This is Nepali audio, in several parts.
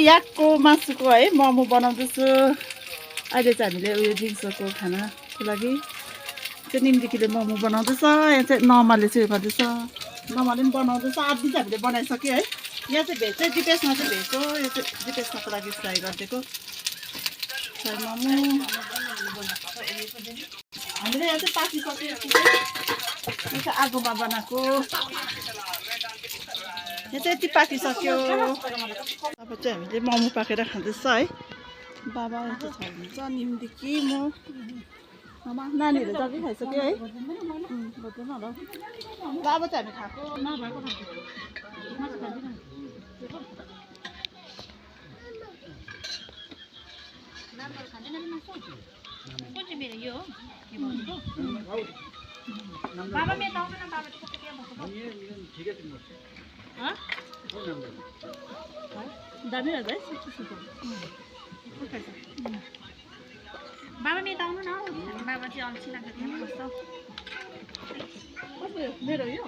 याकको मासुको है मोमो बनाउँदैछु। अहिले चाहिँ हामीले उयो दिउँसोको खानाको लागि चाहिँ निम्तिकीले मोमो बनाउँदैछ। यहाँ चाहिँ नमाले चाहिँ उयो गर्दैछ, नमाले पनि बनाउँदैछ। आधी चाहिँ हामीले बनाइसक्यो है। यहाँ चाहिँ भेज चाहिँ दिपेशमा चाहिँ भेज हो, यो चाहिँ दिपेशमाको लागि फ्राई गरिदिएको फ्राई मोमो। हामीले यहाँ चाहिँ पाकिसक्यो। यो चाहिँ आगोमा बनाएको, यहाँ चाहिँ यति पाकिसक्यो। अब चाहिँ हामीले मोमो पाकेर खाँदैछ है। बाबा यता छ हुन्छ, निम्दिकी म आमा नानीहरू जति खाइसक्यो है। बद्दैन होला बाबा चाहिँ हामी खाएको नभएको बाबा मेरो आउनु न बाबा चाहिँ कस्तो के दामी है बाबा मेरो आउनु न बाबा चाहिँ अल्छी लाग्छ त्यहाँ बस्छ मेरो यो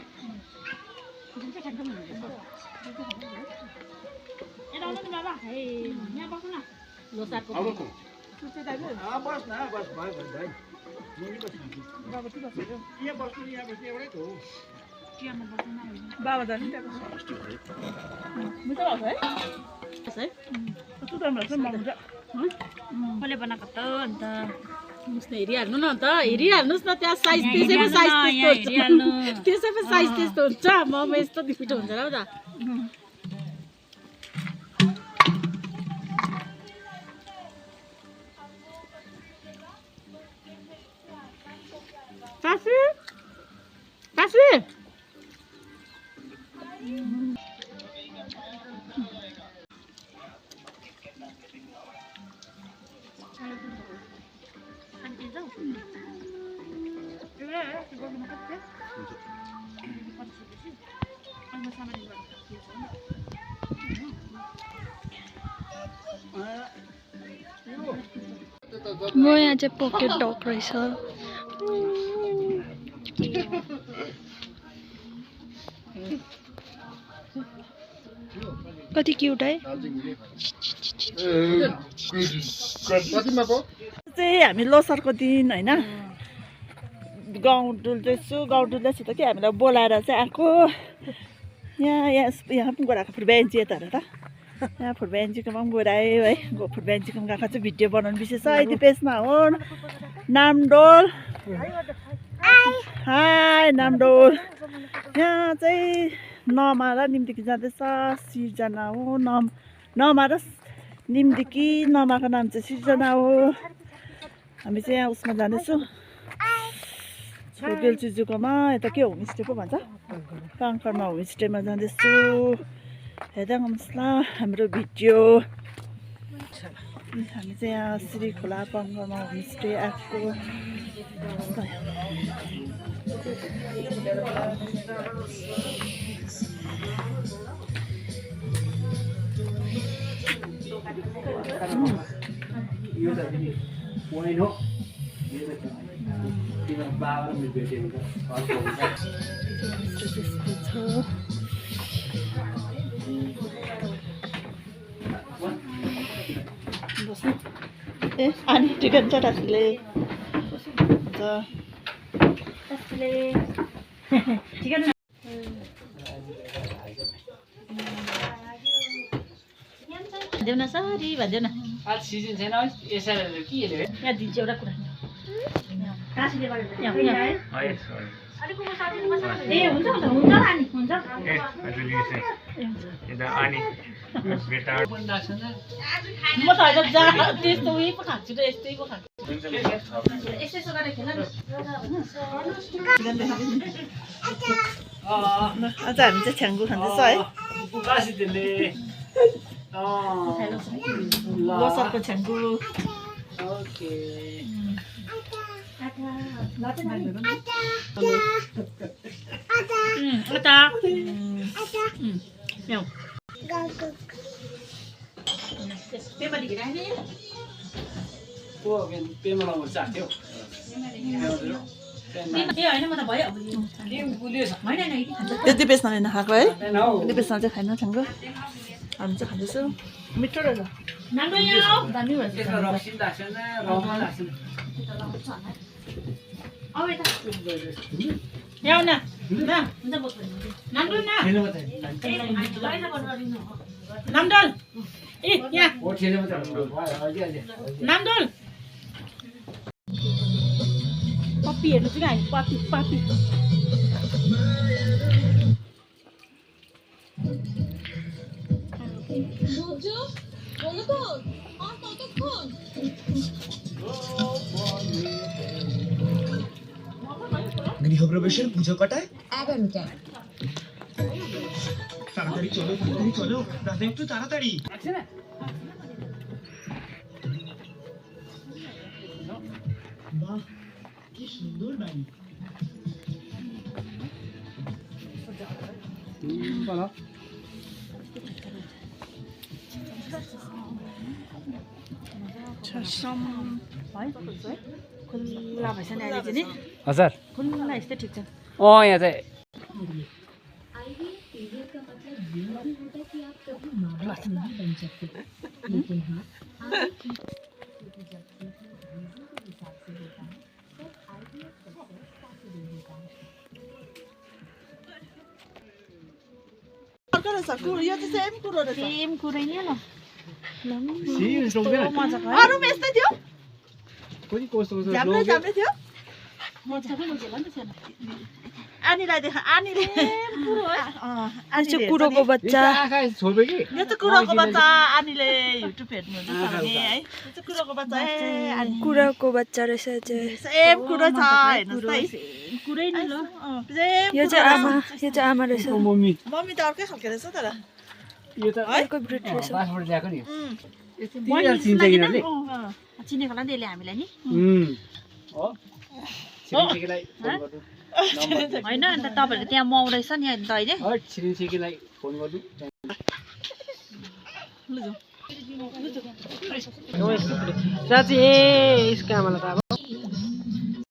यता आउनु न बाबा हे यहाँ बस्नु न लोसाको बस न बस भयो भाइ बाबा चाहिँ बस्यो यहाँ बस्नु एउटै त हो। चियामा बस्नु न बाबा जानु त्यहाँ मिठो लाग्छ है है कस्तो राम्रो लाग्छ मोमो चाहिँ कसले बनाएको त अन्त हेरिहाल्नु न अन्त हेरिहाल्नुहोस् न त्यहाँ साइज त्यसैमा साइज त्यस्तो हुन्छ त्यसैमा साइज त्यस्तो हुन्छ मोमो यस्तो मिठो हुन्छ र त सासू सासू म यहाँ चाहिँ पकेट डग रहेछ कति क्युट है चाहिँ हामी लोसारको दिन होइन गाउँ डुल्दैछु त कि हामीलाई बोलाएर चाहिँ आएको यहाँ पनि गएर आएको फुटबेन्ची यता हेर त यहाँ फुटबेन्चीकोमा पनि गएर आयो है फुटबेन्चीकोमा गएको चाहिँ भिडियो बनाउनु विशेष छ यति पेजमा हो नामडोल हाई नामडोल यहाँ चाहिँ नमा र निम्दिकी जाँदैछ सिर्जना हो नमा र निम्दिकी नमाको नाम चाहिँ सिर्जना हो हामी चाहिँ यहाँ उसमा जाँदैछु छोडेल चिजुकोमा यता के होमस्टे पो भन्छ काङ्करमा होमस्टेमा जाँदैछु हेर्दा गर्नुहोस् ल हाम्रो भिडियो हामी चाहिँ यहाँ श्री खोला काङ्करमा होमस्टे आएको यो त वाइन हो यो त तिम्रो बाबा र मेरो बेटी हुन्छ अर्को हुन्छ ए अनि चिकन छ टास्ले चिकन देऊ न सरी भनिदेऊ न आज सिजन छैन यसरी के हेर्यो यहाँ दिन्छु एउटा कुरा काशीले गरेर यहाँ अलिक को साथी बस्छ ए हुन्छ हुन्छ हुन्छ अनि हुन्छ म त अहिले जा त्यस्तो उयो पो खान्छु र यस्तै पो खान्छु यसो गरेर खेल आज हामी चाहिँ छ्याङ्गु खाँदैछ है लोसारको छ्याङ्गु ओके पेमा लाउनु चाख्थ्यो त्यो दिपेशमा नखाएको है दिपेशमा चाहिँ खानु छ्याङ्गु हामी चाहिँ खाँदैछु मिठो रहेछ नाम यो दामी भएछ त्यसमा रक्सी लाग्छ न रक्सी लाग्छ अब यता यहाँ न ल हुन्छ बोक्नु नाम न ठेलो मात्रै नामदल ए यहाँ ओ ठेलो मात्रै अलि अलि नामदल पप्पी हेर्नु चाहिँ हामी पापी पापी গৃহপ্রবেশের পুজো কটায় 11টা তাড়াতাড়ি চলো দাদা একটু তাড়াতাড়ি বাহ কি সুন্দর বাড়ি बना खुल्ला भएछ नि अहिले चाहिँ नि हजुर खुल्ला यस्तै ठिक छ यहाँ चाहिँ अर्को रहेछ कुरो यो चाहिँ सेम कुरो रहेछ सेम कुरै नि ल मजाको अरूमा यस्तै थियो कोही कस्तो कस्तो झ्याम्रै झ्याम्रै थियो मजाको बुझेला नि त छैन आनीलाई देखा आनीले कुरो हो आज चाहिँ कुरोको बच्चा आँखा छोड्यो कि यो चाहिँ कुरोको बच्चा आनीले युट्युब हेर्नुहुन्छ भने है यो चाहिँ कुरोको बच्चा कुरोको बच्चा रहेछ चाहिँ सेम कुरो छ हेर्नुहोस् है कुरै नि ल सेम यो चाहिँ आमा रहेछ मम्मी मम्मी त अर्कै खालको रहेछ तर यो त अर्को ब्रिड रहेछ बासबाट ल्याएको नि मैले चिन्छ यिनीहरूले चिनेको होला नि यसले हामीलाई नि हो छिरिछिकीलाई फोन गर्नु होइन अन्त तपाईँहरूको त्यहाँ माउ रहेछ नि अन्त अहिले छिरिछिकीलाई फोन गर्नु लु जाऊ चाची ए इसका मतलब